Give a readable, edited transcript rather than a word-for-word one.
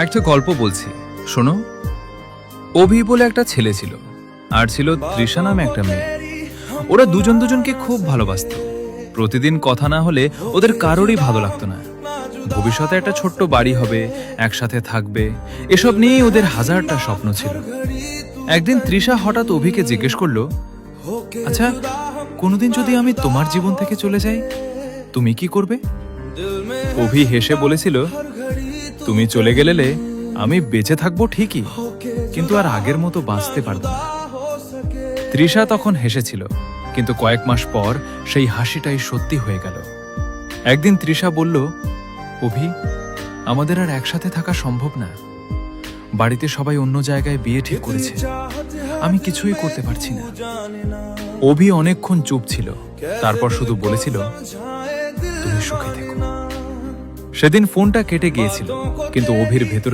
একটা গল্প বলছি, শোনো। অভি বলে একটা ছেলে ছিল, আর ছিল তৃষা নামে একটা মেয়ে। ওরা দুজন দুজনকে খুব ভালোবাসত। প্রতিদিন কথা না হলে ওদের কারোরই ভালো লাগতো না। ভবিষ্যতে একটা ছোট্ট বাড়ি হবে, একসাথে থাকবে, এসব নিয়েই ওদের হাজারটা স্বপ্ন ছিল। একদিন তৃষা হঠাৎ অভিকে জিজ্ঞেস করলো, আচ্ছা, কোনোদিন যদি আমি তোমার জীবন থেকে চলে যাই, তুমি কি করবে? অভি হেসে বলেছিল, তুমি চলে গেলে আমি বেঁচে থাকবো ঠিকই, কিন্তু আর আগের মতো বাঁচতে পারবো না। তৃষা তখন হেসেছিল, কিন্তু কয়েক মাস পর সেই হাসিটাই সত্যি হয়ে গেল। একদিন তৃষা বলল, অভি, আমাদের আর একসাথে থাকা সম্ভব না। বাড়িতে সবাই অন্য জায়গায় বিয়ে ঠিক করেছে, আমি কিছুই করতে পারছি না। অভি অনেকক্ষণ চুপ ছিল, তারপর শুধু বলেছিল, তুমি সুখে থেকো। সেদিন ফোনটা কেটে গিয়েছিল, কিন্তু অভির ভেতরে